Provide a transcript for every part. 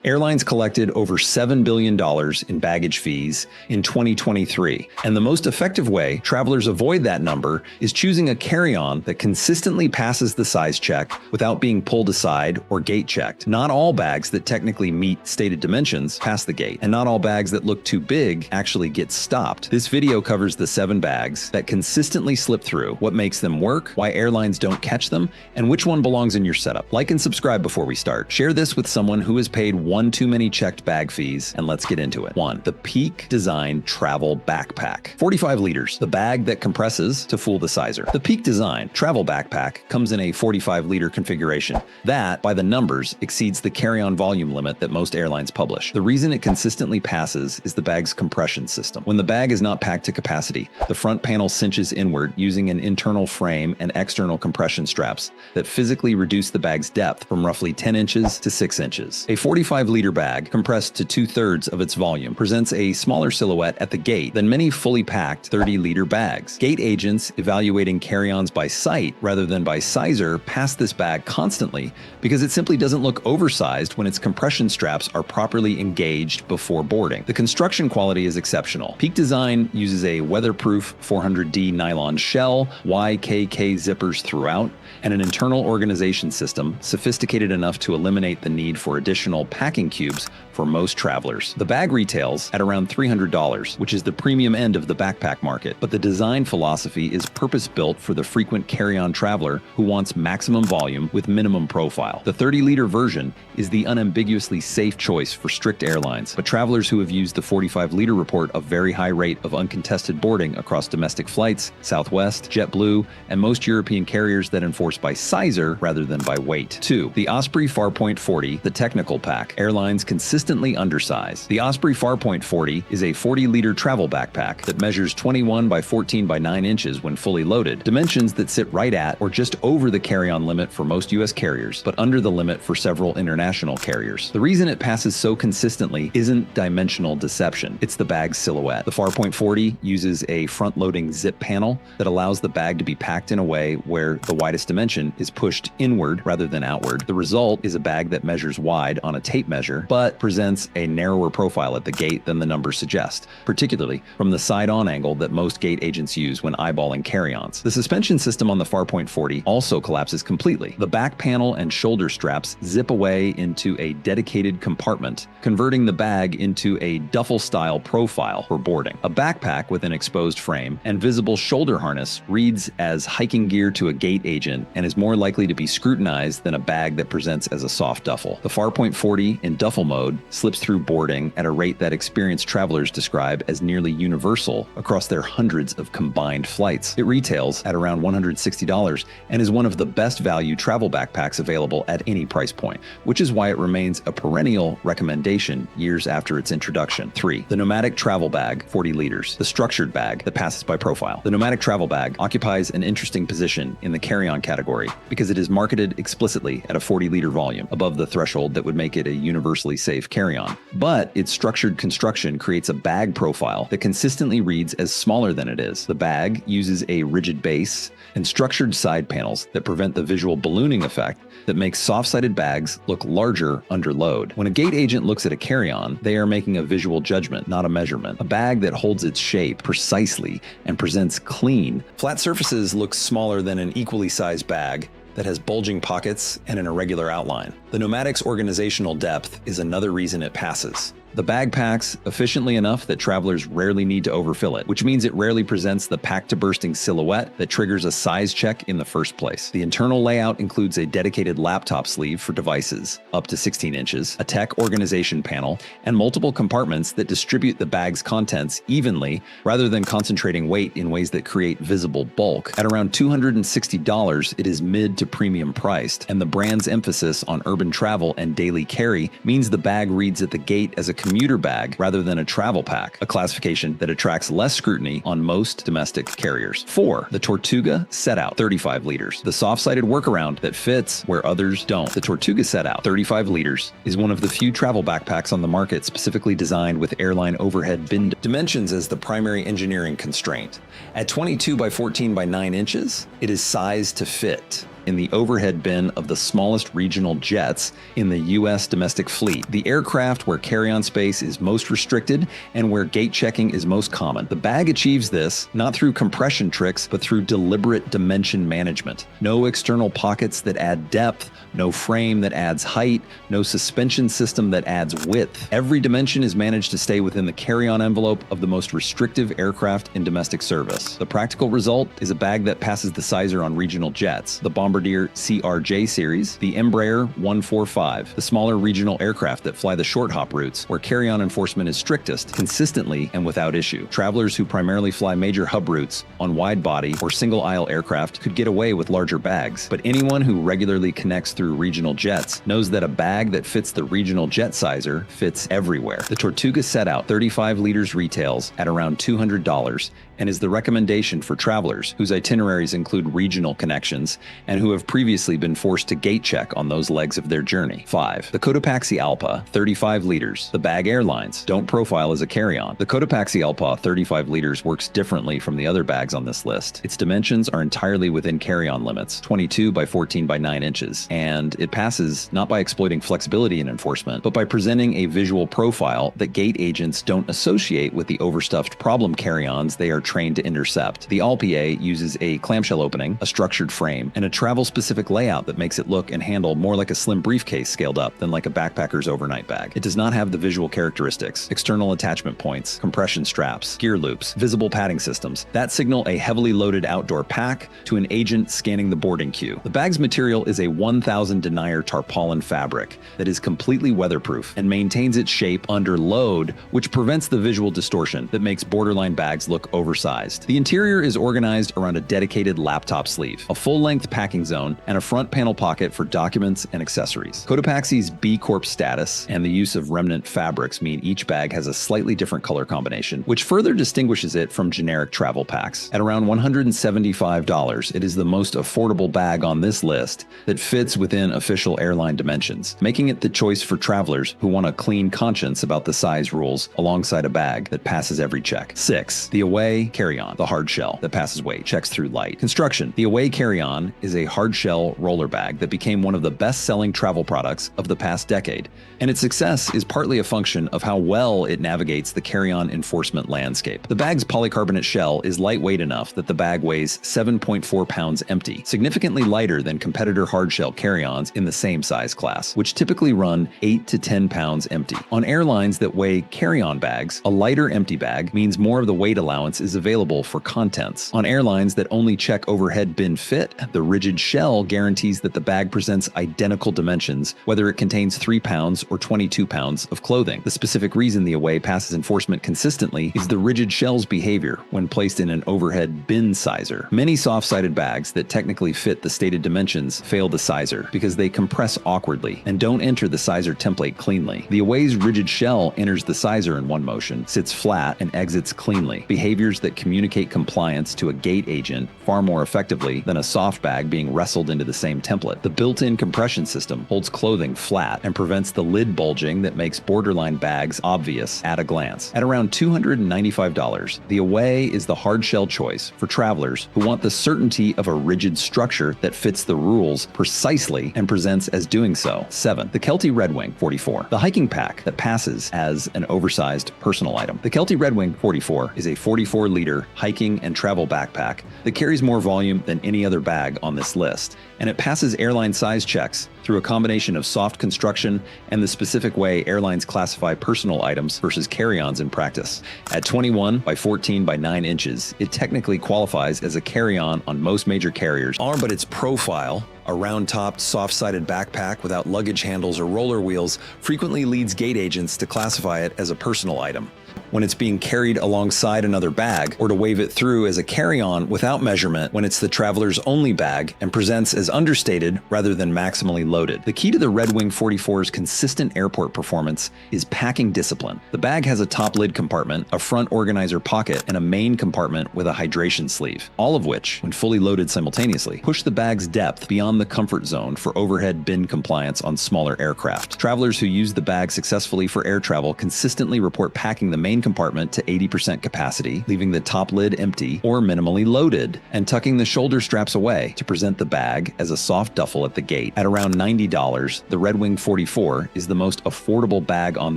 Airlines collected over $7 billion in baggage fees in 2023, and the most effective way travelers avoid that number is choosing a carry-on that consistently passes the size check without being pulled aside or gate checked. Not all bags that technically meet stated dimensions pass the gate, and not all bags that look too big actually get stopped. This video covers the 7 bags that consistently slip through, what makes them work, why airlines don't catch them, and which one belongs in your setup. Like and subscribe before we start. Share this with someone who has paid one too many checked bag fees, and let's get into it. 1. The Peak Design Travel Backpack. 45 liters, the bag that compresses to fool the sizer. The Peak Design Travel Backpack comes in a 45-liter configuration. That, by the numbers, exceeds the carry-on volume limit that most airlines publish. The reason it consistently passes is the bag's compression system. When the bag is not packed to capacity, the front panel cinches inward using an internal frame and external compression straps that physically reduce the bag's depth from roughly 10 inches to 6 inches. A 45-liter bag, compressed to 2/3 of its volume, presents a smaller silhouette at the gate than many fully packed 30-liter bags. Gate agents evaluating carry-ons by sight rather than by sizer pass this bag constantly because it simply doesn't look oversized when its compression straps are properly engaged before boarding. The construction quality is exceptional. Peak Design uses a weatherproof 400D nylon shell, YKK zippers throughout, and an internal organization system sophisticated enough to eliminate the need for additional packing cubes for most travelers. The bag retails at around $300, which is the premium end of the backpack market, but the design philosophy is purpose-built for the frequent carry-on traveler who wants maximum volume with minimum profile. The 30-liter version is the unambiguously safe choice for strict airlines, but travelers who have used the 45-liter report a very high rate of uncontested boarding across domestic flights, Southwest, JetBlue, and most European carriers that enforce by sizer rather than by weight. 2. The Osprey Farpoint 40, the technical pack. Airlines consistently undersize. The Osprey Farpoint 40 is a 40-liter travel backpack that measures 21 by 14 by 9 inches when fully loaded, dimensions that sit right at or just over the carry-on limit for most U.S. carriers, but under the limit for several international carriers. The reason it passes so consistently isn't dimensional deception, it's the bag's silhouette. The Farpoint 40 uses a front-loading zip panel that allows the bag to be packed in a way where the widest dimension is pushed inward rather than outward. The result is a bag that measures wide on a tape measure, but presents a narrower profile at the gate than the numbers suggest, particularly from the side-on angle that most gate agents use when eyeballing carry-ons. The suspension system on the Farpoint 40 also collapses completely. The back panel and shoulder straps zip away into a dedicated compartment, converting the bag into a duffel-style profile for boarding. A backpack with an exposed frame and visible shoulder harness reads as hiking gear to a gate agent and is more likely to be scrutinized than a bag that presents as a soft duffel. The Farpoint 40 in duffel mode slips through boarding at a rate that experienced travelers describe as nearly universal across their hundreds of combined flights. It retails at around $160 and is one of the best value travel backpacks available at any price point, which is why it remains a perennial recommendation years after its introduction. 3. The Nomadic Travel Bag, 40 liters, the structured bag that passes by profile. The Nomadic Travel Bag occupies an interesting position in the carry-on category because it is marketed explicitly at a 40-liter volume, above the threshold that would make it a universally safe carry-on. But its structured construction creates a bag profile that consistently reads as smaller than it is. The bag uses a rigid base and structured side panels that prevent the visual ballooning effect that makes soft-sided bags look larger under load. When a gate agent looks at a carry-on, they are making a visual judgment, not a measurement. A bag that holds its shape precisely and presents clean. Flat surfaces look smaller than an equally sized bag that has bulging pockets and an irregular outline. The Nomadic's organizational depth is another reason it passes. The bag packs efficiently enough that travelers rarely need to overfill it, which means it rarely presents the packed-to-bursting silhouette that triggers a size check in the first place. The internal layout includes a dedicated laptop sleeve for devices up to 16 inches, a tech organization panel, and multiple compartments that distribute the bag's contents evenly rather than concentrating weight in ways that create visible bulk. At around $260, it is mid to premium priced, and the brand's emphasis on urban travel and daily carry means the bag reads at the gate as a commuter bag rather than a travel pack, a classification that attracts less scrutiny on most domestic carriers. 4. The Tortuga Setout, 35 liters, the soft-sided workaround that fits where others don't. The Tortuga Setout, 35 liters, is one of the few travel backpacks on the market specifically designed with airline overhead bin dimensions as the primary engineering constraint. At 22 by 14 by 9 inches, it is sized to fit. in the overhead bin of the smallest regional jets in the U.S. domestic fleet, the aircraft where carry-on space is most restricted and where gate checking is most common. The bag achieves this not through compression tricks, but through deliberate dimension management. No external pockets that add depth, no frame that adds height, no suspension system that adds width. Every dimension is managed to stay within the carry-on envelope of the most restrictive aircraft in domestic service. The practical result is a bag that passes the sizer on regional jets, the Bombardier CRJ series, the Embraer 145, the smaller regional aircraft that fly the short hop routes, where carry-on enforcement is strictest, consistently and without issue. Travelers who primarily fly major hub routes on wide-body or single-aisle aircraft could get away with larger bags, but anyone who regularly connects through regional jets knows that a bag that fits the regional jet sizer fits everywhere. The Tortuga Setout 35 liters retails at around $200 and is the recommendation for travelers whose itineraries include regional connections and who have previously been forced to gate check on those legs of their journey. 5. The Cotopaxi Alpa 35 liters. The bag Airlines don't profile as a carry-on. The Cotopaxi Alpa 35 liters works differently from the other bags on this list. Its dimensions are entirely within carry-on limits, 22 by 14 by 9 inches, and it passes not by exploiting flexibility in enforcement, but by presenting a visual profile that gate agents don't associate with the overstuffed problem carry-ons they are trained to intercept. The Alpa uses a clamshell opening, a structured frame, and a travel-specific layout that makes it look and handle more like a slim briefcase scaled up than like a backpacker's overnight bag. It does not have the visual characteristics, external attachment points, compression straps, gear loops, visible padding systems that signal a heavily loaded outdoor pack to an agent scanning the boarding queue. The bag's material is a 1,000 denier tarpaulin fabric that is completely weatherproof and maintains its shape under load, which prevents the visual distortion that makes borderline bags look oversized. The interior is organized around a dedicated laptop sleeve, a full-length packing zone, and a front panel pocket for documents and accessories. Cotopaxi's B Corp status and the use of remnant fabrics mean each bag has a slightly different color combination, which further distinguishes it from generic travel packs. At around $175, it is the most affordable bag on this list that fits within official airline dimensions, making it the choice for travelers who want a clean conscience about the size rules alongside a bag that passes every check. 6. The Away Carry-On, the hard shell that passes weight, checks through light. Construction. The Away Carry-On is a hard shell roller bag that became one of the best-selling travel products of the past decade, and its success is partly a function of how well it navigates the carry-on enforcement landscape. The bag's polycarbonate shell is lightweight enough that the bag weighs 7.4 pounds empty, significantly lighter than competitor hard shell carry-ons in the same size class, which typically run 8 to 10 pounds empty. On airlines that weigh carry-on bags, a lighter empty bag means more of the weight allowance is available for contents. On airlines that only check overhead bin fit, the rigid shell guarantees that the bag presents identical dimensions, whether it contains 3 pounds or 22 pounds of clothing. The specific reason the Away passes enforcement consistently is the rigid shell's behavior when placed in an overhead bin sizer. Many soft-sided bags that technically fit the stated dimensions fail the sizer because they compress awkwardly and don't enter the sizer template cleanly. The Away's rigid shell enters the sizer in one motion, sits flat, and exits cleanly. Behaviors that communicate compliance to a gate agent far more effectively than a soft bag being wrestled into the same template. The built-in compression system holds clothing flat and prevents the lid bulging that makes borderline bags obvious at a glance. At around $295, the Away is the hard shell choice for travelers who want the certainty of a rigid structure that fits the rules precisely and presents as doing so. 7. The Kelty Redwing 44, the hiking pack that passes as an oversized personal item. The Kelty Redwing 44 is a 44-liter hiking and travel backpack that carries more volume than any other bag on this list, and it passes airline size checks through a combination of soft construction and the specific way airlines classify personal items versus carry-ons in practice. At 21 by 14 by 9 inches, it technically qualifies as a carry-on on most major carriers, but its profile, a round-topped, soft-sided backpack without luggage handles or roller wheels, frequently leads gate agents to classify it as a personal item when it's being carried alongside another bag, or to wave it through as a carry-on without measurement when it's the traveler's only bag and presents as understated rather than maximally loaded. The key to the Redwing 44's consistent airport performance is packing discipline. The bag has a top lid compartment, a front organizer pocket, and a main compartment with a hydration sleeve, all of which, when fully loaded simultaneously, push the bag's depth beyond the comfort zone for overhead bin compliance on smaller aircraft. Travelers who use the bag successfully for air travel consistently report packing the main main compartment to 80% capacity, leaving the top lid empty or minimally loaded, and tucking the shoulder straps away to present the bag as a soft duffel at the gate. At around $90, the Red Wing 44 is the most affordable bag on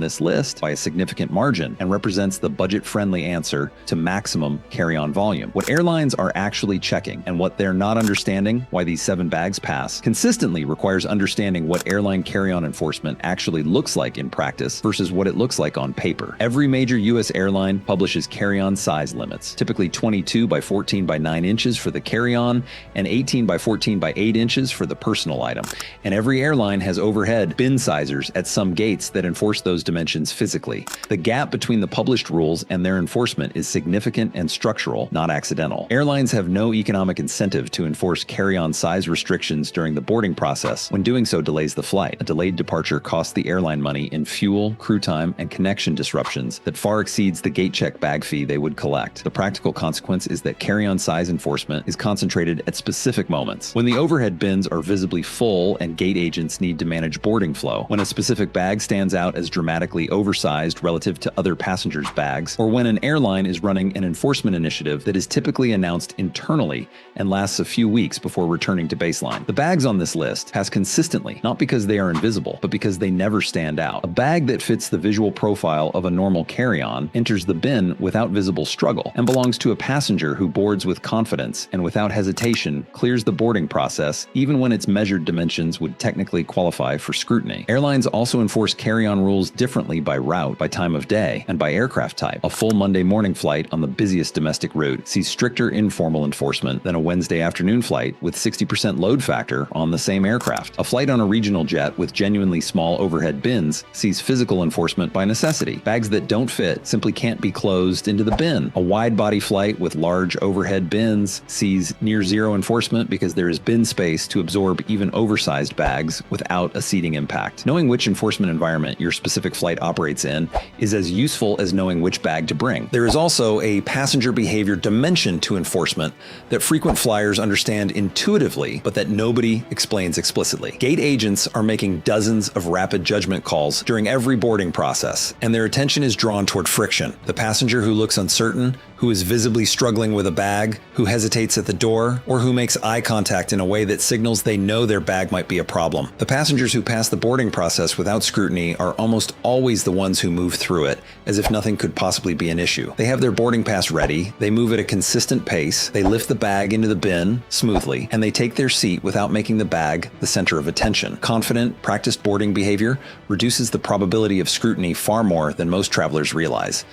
this list by a significant margin and represents the budget-friendly answer to maximum carry-on volume. What airlines are actually checking and what they're not understanding, why these 7 bags pass, consistently requires understanding what airline carry-on enforcement actually looks like in practice versus what it looks like on paper. Every major U.S. airline publishes carry-on size limits, typically 22 by 14 by 9 inches for the carry-on and 18 by 14 by 8 inches for the personal item. And every airline has overhead bin sizers at some gates that enforce those dimensions physically. The gap between the published rules and their enforcement is significant and structural, not accidental. Airlines have no economic incentive to enforce carry-on size restrictions during the boarding process. When doing so delays the flight. A delayed departure costs the airline money in fuel, crew time, and connection disruptions that far exceeds the gate check bag fee they would collect. The practical consequence is that carry-on size enforcement is concentrated at specific moments. When the overhead bins are visibly full and gate agents need to manage boarding flow, when a specific bag stands out as dramatically oversized relative to other passengers' bags, or when an airline is running an enforcement initiative that is typically announced internally and lasts a few weeks before returning to baseline. The bags on this list pass consistently, not because they are invisible, but because they never stand out. A bag that fits the visual profile of a normal carry-on enters the bin without visible struggle and belongs to a passenger who boards with confidence and without hesitation clears the boarding process even when its measured dimensions would technically qualify for scrutiny. Airlines also enforce carry-on rules differently by route, by time of day, and by aircraft type. A full Monday morning flight on the busiest domestic route sees stricter informal enforcement than a Wednesday afternoon flight with 60% load factor on the same aircraft. A flight on a regional jet with genuinely small overhead bins sees physical enforcement by necessity. Bags that don't fit simply can't be closed into the bin. A wide-body flight with large overhead bins sees near-zero enforcement because there is bin space to absorb even oversized bags without a seating impact. Knowing which enforcement environment your specific flight operates in is as useful as knowing which bag to bring. There is also a passenger behavior dimension to enforcement that frequent flyers understand intuitively, but that nobody explains explicitly. Gate agents are making dozens of rapid judgment calls during every boarding process, and their attention is drawn toward friction. The passenger who looks uncertain, who is visibly struggling with a bag, who hesitates at the door, or who makes eye contact in a way that signals they know their bag might be a problem. The passengers who pass the boarding process without scrutiny are almost always the ones who move through it, as if nothing could possibly be an issue. They have their boarding pass ready, they move at a consistent pace, they lift the bag into the bin smoothly, and they take their seat without making the bag the center of attention. Confident, practiced boarding behavior reduces the probability of scrutiny far more than most travelers realize.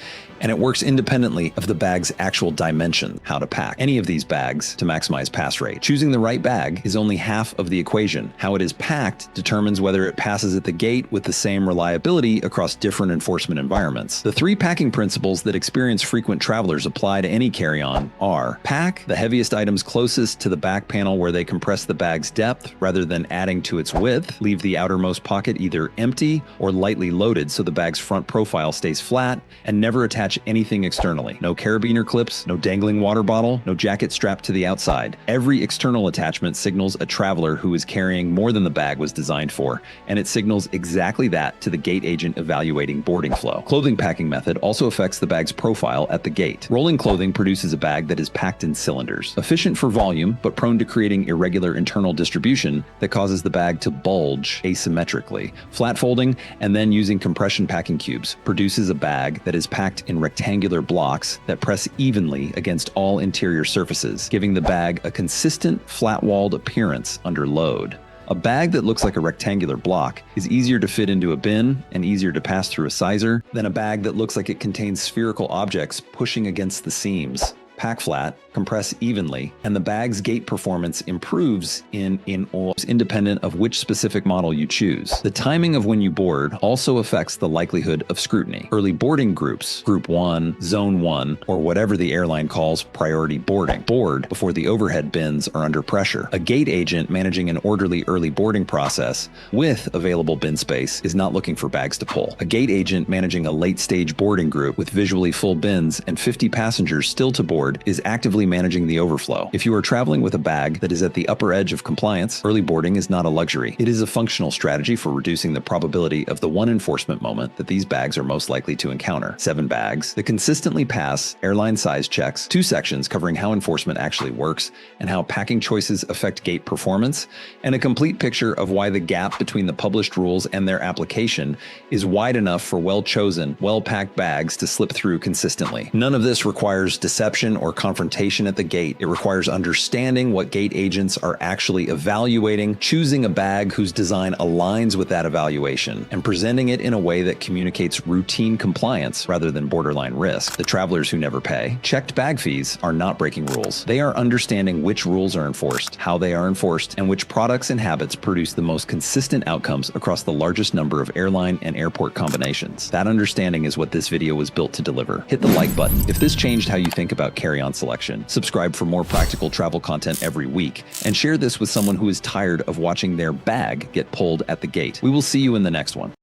And it works independently of the bag's actual dimension, how to pack any of these bags to maximize pass rate. Choosing the right bag is only half of the equation. How it is packed determines whether it passes at the gate with the same reliability across different enforcement environments. The 3 packing principles that experienced frequent travelers apply to any carry-on are: pack the heaviest items closest to the back panel where they compress the bag's depth rather than adding to its width. Leave the outermost pocket either empty or lightly loaded so the bag's front profile stays flat, and never attach anything externally. No carabiner clips, no dangling water bottle, no jacket strapped to the outside. Every external attachment signals a traveler who is carrying more than the bag was designed for, and it signals exactly that to the gate agent evaluating boarding flow. Clothing packing method also affects the bag's profile at the gate. Rolling clothing produces a bag that is packed in cylinders, efficient for volume, but prone to creating irregular internal distribution that causes the bag to bulge asymmetrically. Flat folding and then using compression packing cubes produces a bag that is packed in rectangular blocks that press evenly against all interior surfaces, giving the bag a consistent, flat-walled appearance under load. A bag that looks like a rectangular block is easier to fit into a bin and easier to pass through a sizer than a bag that looks like it contains spherical objects pushing against the seams. Pack flat, compress evenly, and the bag's gate performance improves in independent of which specific model you choose. The timing of when you board also affects the likelihood of scrutiny. Early boarding groups, Group 1, Zone 1, or whatever the airline calls priority boarding, board before the overhead bins are under pressure. A gate agent managing an orderly early boarding process with available bin space is not looking for bags to pull. A gate agent managing a late-stage boarding group with visually full bins and 50 passengers still to board board is actively managing the overflow. If you are traveling with a bag that is at the upper edge of compliance, early boarding is not a luxury. It is a functional strategy for reducing the probability of the one enforcement moment that these bags are most likely to encounter. 7 bags that consistently pass airline size checks, 2 sections covering how enforcement actually works and how packing choices affect gate performance, and a complete picture of why the gap between the published rules and their application is wide enough for well-chosen, well-packed bags to slip through consistently. None of this requires deception or confrontation at the gate. It requires understanding what gate agents are actually evaluating, choosing a bag whose design aligns with that evaluation, and presenting it in a way that communicates routine compliance rather than borderline risk. The travelers who never pay checked bag fees are not breaking rules. They are understanding which rules are enforced, how they are enforced, and which products and habits produce the most consistent outcomes across the largest number of airline and airport combinations. That understanding is what this video was built to deliver. Hit the like button if this changed how you think about carry-on selection. Subscribe for more practical travel content every week, and share this with someone who is tired of watching their bag get pulled at the gate. We will see you in the next one.